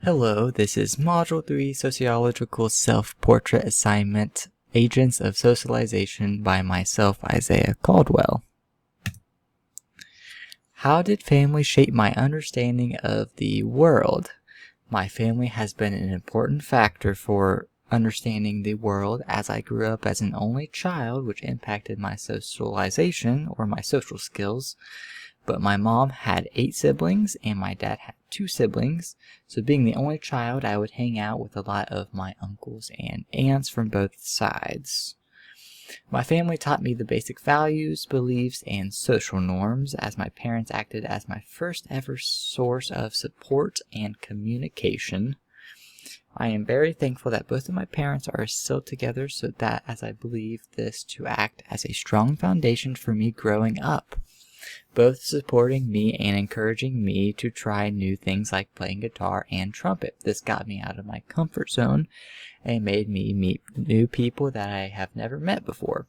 Hello, this is Module 3 Sociological Self-Portrait Assignment, Agents of Socialization by myself, Isaiah Caldwell. How did family shape my understanding of the world? My family has been an important factor for understanding the world as I grew up as an only child, which impacted my socialization or my social skills. But my mom had 8 siblings and my dad had 2 siblings, so being the only child, I would hang out with a lot of my uncles and aunts from both sides. My family taught me the basic values, beliefs, and social norms, as my parents acted as my first ever source of support and communication. I am very thankful that both of my parents are still together, so that as I believe this to act as a strong foundation for me growing up, both supporting me and encouraging me to try new things like playing guitar and trumpet. This got me out of my comfort zone and made me meet new people that I have never met before.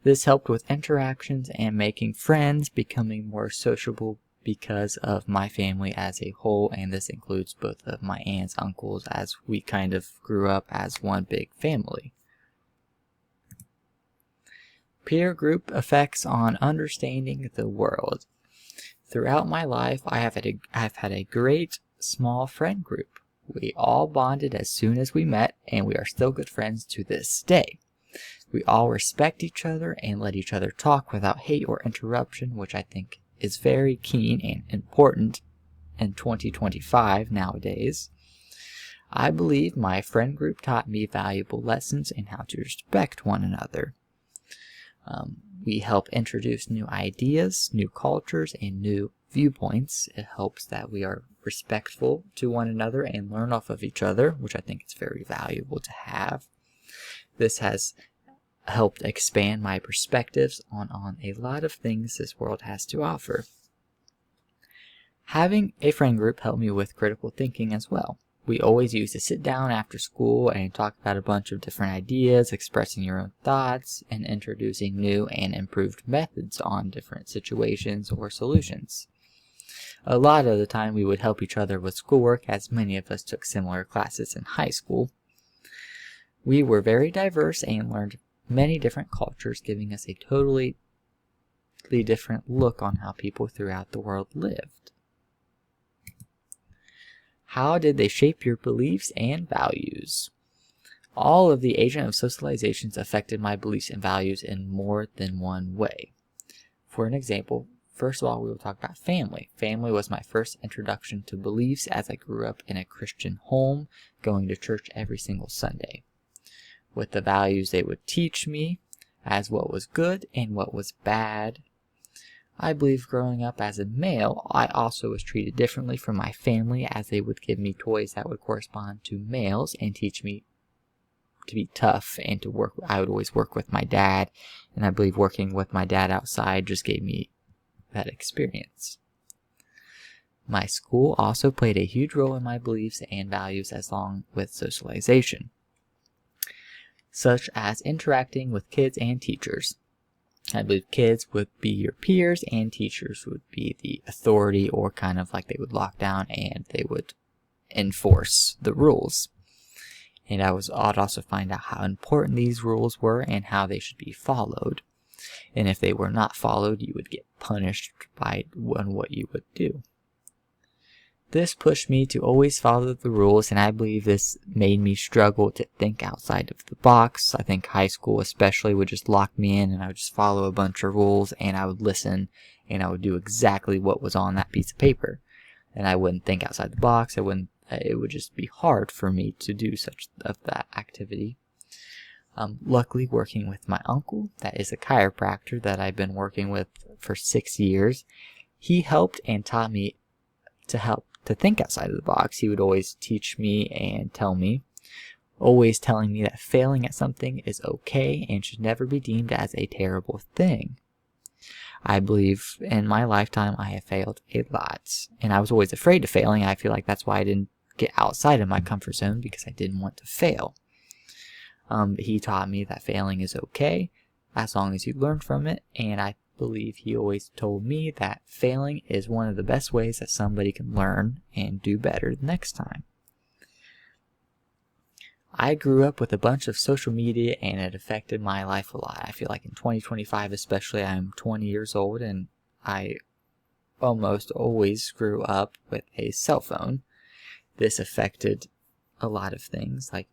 This helped with interactions and making friends, becoming more sociable because of my family as a whole, and this includes both of my aunts, uncles, as we kind of grew up as one big family. Peer group effects on understanding the world. Throughout my life, I've had a great small friend group. We all bonded as soon as we met, and we are still good friends to this day. We all respect each other and let each other talk without hate or interruption, which I think is very keen and important in 2025 nowadays. I believe my friend group taught me valuable lessons in how to respect one another. We help introduce new ideas, new cultures, and new viewpoints. It helps that we are respectful to one another and learn off of each other, which I think is very valuable to have. This has helped expand my perspectives on a lot of things this world has to offer. Having a friend group helped me with critical thinking as well. We always used to sit down after school and talk about a bunch of different ideas, expressing your own thoughts, and introducing new and improved methods on different situations or solutions. A lot of the time we would help each other with schoolwork, as many of us took similar classes in high school. We were very diverse and learned many different cultures, giving us a totally different look on how people throughout the world lived. How did they shape your beliefs and values? All of the agent of socializations affected my beliefs and values in more than one way. For an example, first of all, we will talk about family. Family was my first introduction to beliefs, as I grew up in a Christian home, going to church every single Sunday. With the values they would teach me, as what was good and what was bad. I believe growing up as a male, I also was treated differently from my family, as they would give me toys that would correspond to males and teach me to be tough and to work. I would always work with my dad, and I believe working with my dad outside just gave me that experience. My school also played a huge role in my beliefs and values along with socialization, such as interacting with kids and teachers. I believe kids would be your peers and teachers would be the authority, or kind of like they would lock down and they would enforce the rules. And I'd also find out how important these rules were and how they should be followed. And if they were not followed, you would get punished by what you would do. This pushed me to always follow the rules, and I believe this made me struggle to think outside of the box. I think high school especially would just lock me in, and I would just follow a bunch of rules, and I would listen, and I would do exactly what was on that piece of paper. And I wouldn't think outside the box. It would just be hard for me to do such of that activity. Luckily, working with my uncle, that is a chiropractor that I've been working with for 6 years, he helped and taught me to think outside of the box. He would always teach me and tell me, always telling me that failing at something is okay and should never be deemed as a terrible thing. I believe in my lifetime I have failed a lot, and I was always afraid of failing. I feel like that's why I didn't get outside of my comfort zone, because I didn't want to fail. He taught me that failing is okay as long as you learn from it, and believe he always told me that failing is one of the best ways that somebody can learn and do better the next time. I grew up with a bunch of social media and it affected my life a lot. I feel like in 2025 especially, I'm 20 years old and I almost always grew up with a cell phone. This affected a lot of things like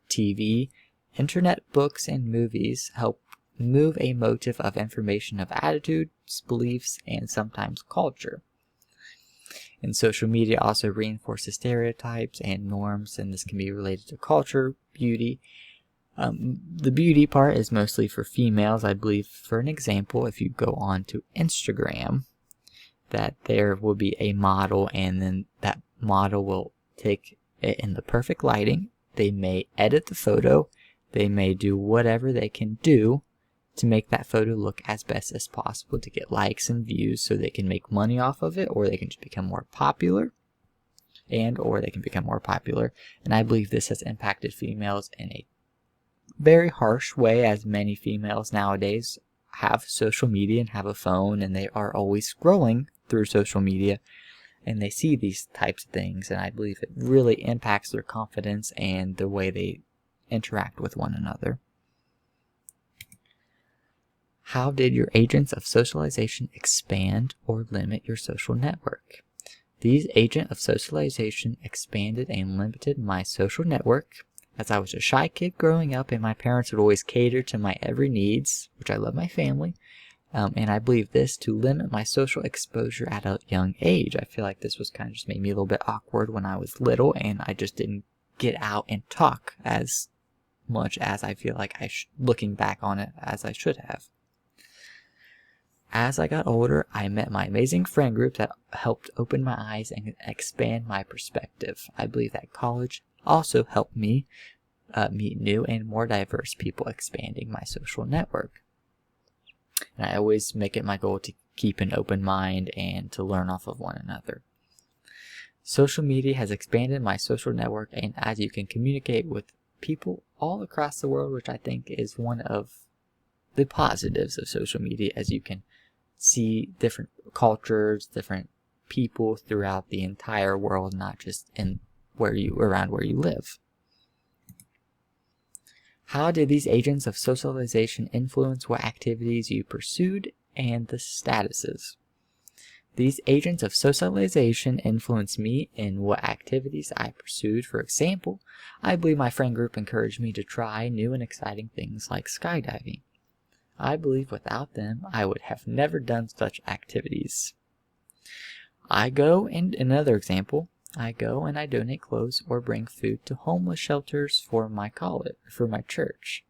TV, internet, books, and movies help move a motive of information of attitudes, beliefs, and sometimes culture. And social media also reinforces stereotypes and norms, and this can be related to culture, beauty. The beauty part is mostly for females. I believe, for an example, if you go on to Instagram, that there will be a model, and then that model will take it in the perfect lighting. They may edit the photo. They may do whatever they can do to make that photo look as best as possible to get likes and views so they can make money off of it, or they can just become more popular, and I believe this has impacted females in a very harsh way, as many females nowadays have social media and have a phone, and they are always scrolling through social media, and they see these types of things, and I believe it really impacts their confidence and the way they interact with one another. How did your agents of socialization expand or limit your social network? These agents of socialization expanded and limited my social network, as I was a shy kid growing up and my parents would always cater to my every needs, which I love my family, and I believe this to limit my social exposure at a young age. I feel like this was kind of just made me a little bit awkward when I was little, and I just didn't get out and talk as much as I feel like looking back on it, as I should have. As I got older, I met my amazing friend group that helped open my eyes and expand my perspective. I believe that college also helped me meet new and more diverse people, expanding my social network. And I always make it my goal to keep an open mind and to learn off of one another. Social media has expanded my social network, and as you can communicate with people all across the world, which I think is one of the positives of social media, as you can see different cultures, different people throughout the entire world, not just around where you live. How did these agents of socialization influence what activities you pursued and the statuses? These agents of socialization influenced me in what activities I pursued. For example, I believe my friend group encouraged me to try new and exciting things like skydiving. I believe without them, I would have never done such activities. Another example, I go and I donate clothes or bring food to homeless shelters for my church.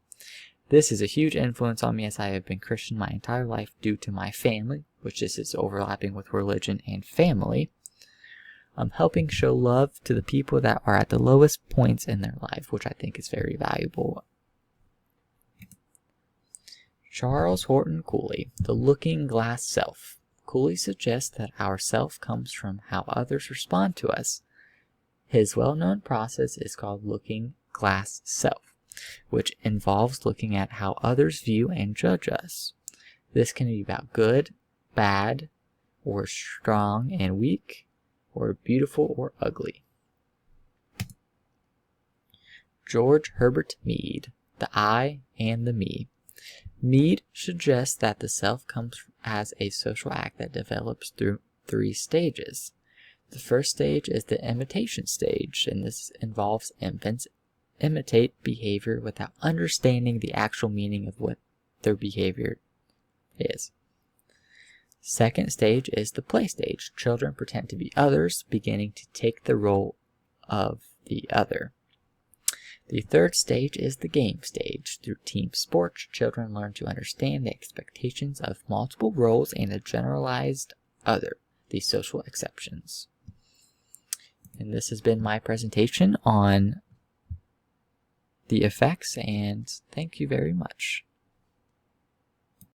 This is a huge influence on me, as I have been Christian my entire life due to my family, which is overlapping with religion and family. I'm helping show love to the people that are at the lowest points in their life, which I think is very valuable. Charles Horton Cooley, The Looking Glass Self. Cooley suggests that our self comes from how others respond to us. His well-known process is called Looking Glass Self, which involves looking at how others view and judge us. This can be about good, bad, or strong and weak, or beautiful or ugly. George Herbert Mead, The I and the Me. Mead suggests that the self comes as a social act that develops through 3 stages. The first stage is the imitation stage, and this involves infants imitate behavior without understanding the actual meaning of what their behavior is. Second stage is the play stage. Children pretend to be others, beginning to take the role of the other. The third stage is the game stage. Through team sports, children learn to understand the expectations of multiple roles and a generalized other, the social exceptions. And this has been my presentation on the effects, and thank you very much.